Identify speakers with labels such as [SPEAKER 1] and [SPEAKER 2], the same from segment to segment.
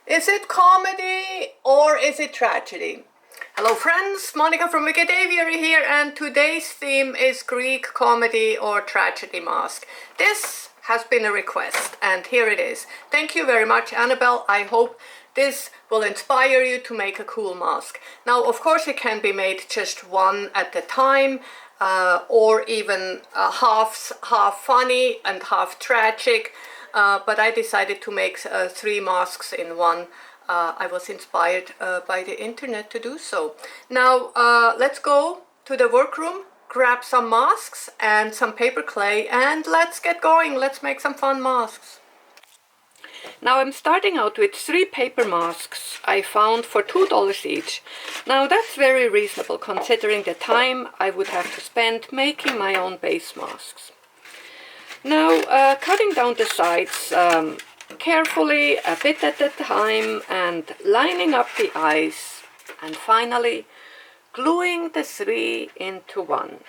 [SPEAKER 1] Is it comedy or is it tragedy? Hello friends, Monica from Wicked Aviary here, and today's theme is Greek comedy or tragedy mask. This has been a request and here it is. Thank you very much, Annabelle. I hope this will inspire you to make a cool mask. Now of course it can be made just one at a time, or even half funny and half tragic. But I decided to make 3 masks in one. I was inspired by the internet to do so. Now let's go to the workroom, grab some masks and some paper clay, and let's get going. Let's make some fun masks. Now I'm starting out with 3 paper masks I found for $2 each. Now that's very reasonable considering the time I would have to spend making my own base masks. Now cutting down the sides carefully, a bit at a time, and lining up the eyes, and finally gluing the 3 into one.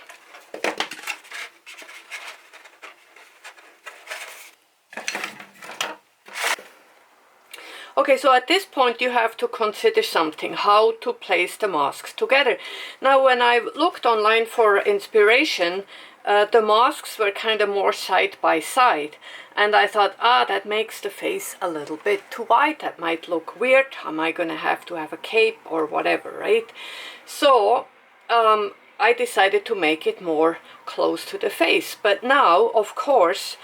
[SPEAKER 1] Okay, so at this point you have to consider something, how to place the masks together. Now when I looked online for inspiration, the masks were kind of more side by side, and I thought, that makes the face a little bit too wide, that might look weird, am I gonna have to have a cape or whatever, right? So I decided to make it more close to the face. But now, of course,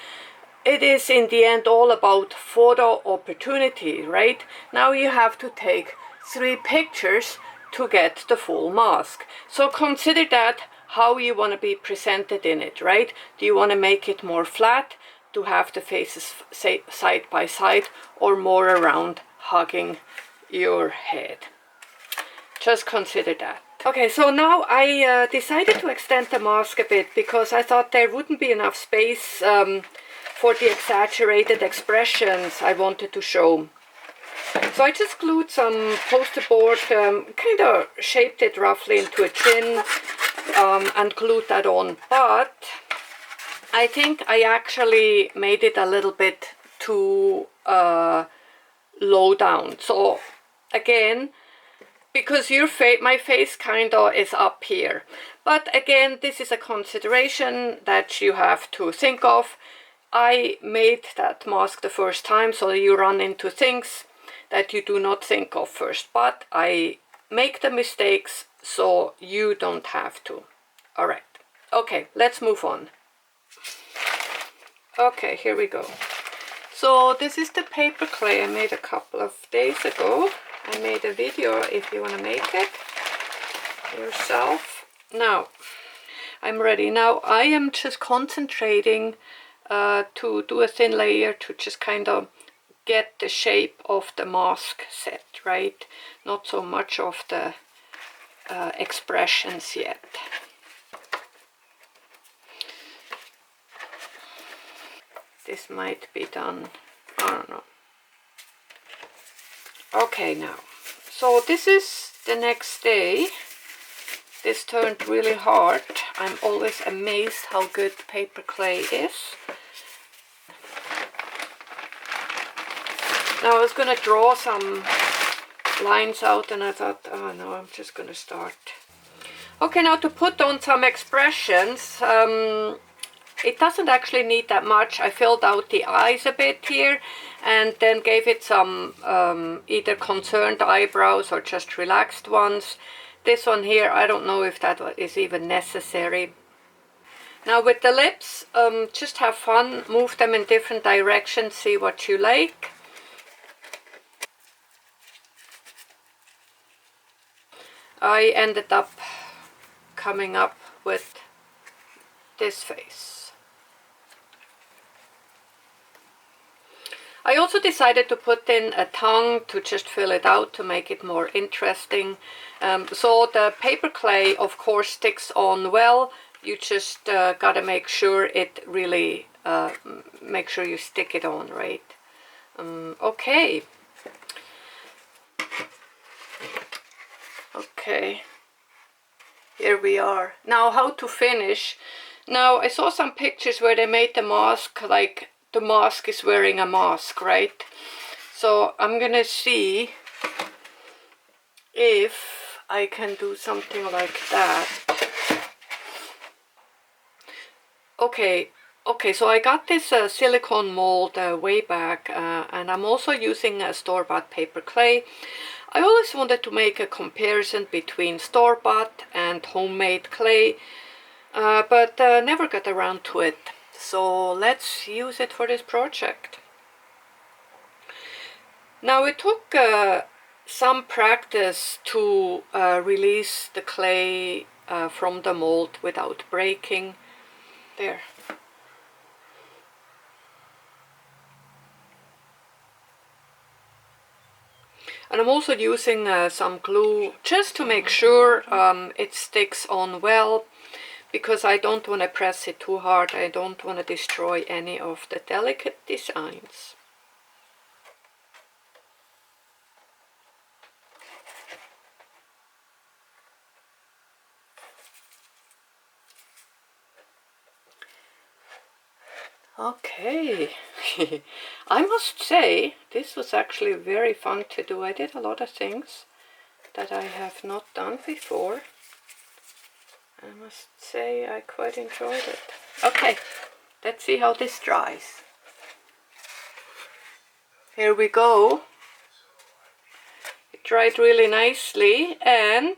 [SPEAKER 1] it is in the end all about photo opportunity, right? Now you have to take 3 pictures to get the full mask. So consider that how you want to be presented in it, right? Do you want to make it more flat, to have the faces side by side, or more around hugging your head? Just consider that. Okay, so now I decided to extend the mask a bit because I thought there wouldn't be enough space for the exaggerated expressions I wanted to show. So I just glued some poster board, kind of shaped it roughly into a chin, and glued that on. But I think I actually made it a little bit too low down. So again, because my face kind of is up here. But again, this is a consideration that you have to think of. I made that mask the first time, so you run into things that you do not think of first. But I make the mistakes so you don't have to. All right. Okay, let's move on. Okay, here we go. So this is the paper clay I made a couple of days ago. I made a video if you want to make it yourself. Now, I'm ready. Now I am just concentrating to do a thin layer to just kind of get the shape of the mask set, right? Not so much of the expressions yet. This might be done, I don't know. Okay, now, so this is the next day. This turned really hard. I'm always amazed how good paper clay is. Now I was going to draw some lines out and I thought, oh no, I'm just going to start. Okay, now to put on some expressions, it doesn't actually need that much. I filled out the eyes a bit here and then gave it some either concerned eyebrows or just relaxed ones. This one here, I don't know if that is even necessary. Now with the lips, just have fun, move them in different directions, see what you like. I ended up coming up with this face. I also decided to put in a tongue to just fill it out to make it more interesting. So the paper clay of course sticks on well. You just gotta make sure it really, make sure you stick it on, right? Okay. Okay, here we are. Now how to finish. Now I saw some pictures where they made the mask like the mask is wearing a mask, right? So I'm gonna see if I can do something like that. Okay, so I got this silicone mold way back, and I'm also using store-bought paper clay. I always wanted to make a comparison between store-bought and homemade clay, but never got around to it. So let's use it for this project. Now it took some practice to release the clay from the mold without breaking. There. And I'm also using some glue just to make sure it sticks on well, because I don't want to press it too hard. I don't want to destroy any of the delicate designs. Okay, I must say this was actually very fun to do. I did a lot of things that I have not done before. I must say I quite enjoyed it. Okay, let's see how this dries. Here we go. It dried really nicely, and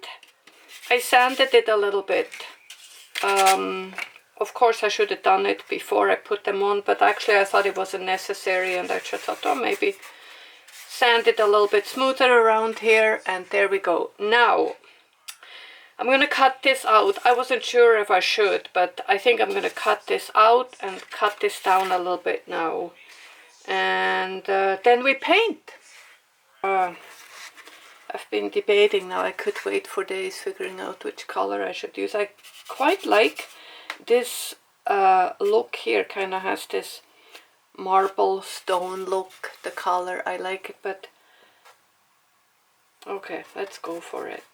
[SPEAKER 1] I sanded it a little bit. Of course I should have done it before I put them on, but actually I thought it wasn't necessary, and I just thought, oh, maybe sand it a little bit smoother around here, and there we go. Now I'm gonna cut this out. I wasn't sure if I should, but I think I'm gonna cut this out and cut this down a little bit now, and then we paint. I've been debating now. I could wait for days figuring out which color I should use. I quite like this look here. Kind of has this marble stone look, the color. I like it, but okay, let's go for it.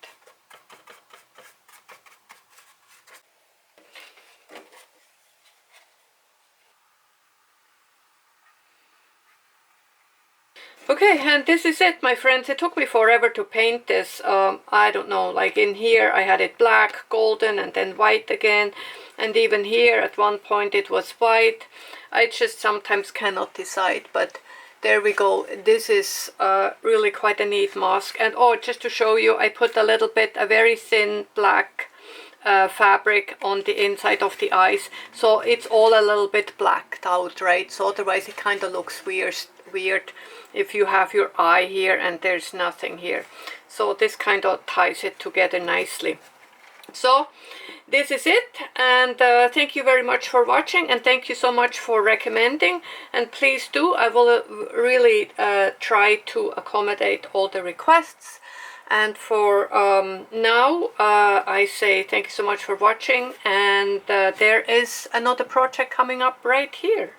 [SPEAKER 1] Okay, and this is it, my friends. It took me forever to paint this. I don't know, like in here I had it black, golden, and then white again. And even here at one point it was white. I just sometimes cannot decide, but there we go. This is really quite a neat mask. And oh, just to show you, I put a little bit, a very thin black fabric on the inside of the eyes. So it's all a little bit blacked out, right? So otherwise it kind of looks weird if you have your eye here and there's nothing here. So this kind of ties it together nicely. So this is it, and thank you very much for watching, and thank you so much for recommending, and please do. I will really try to accommodate all the requests. And for now, I say thank you so much for watching, and there is another project coming up right here.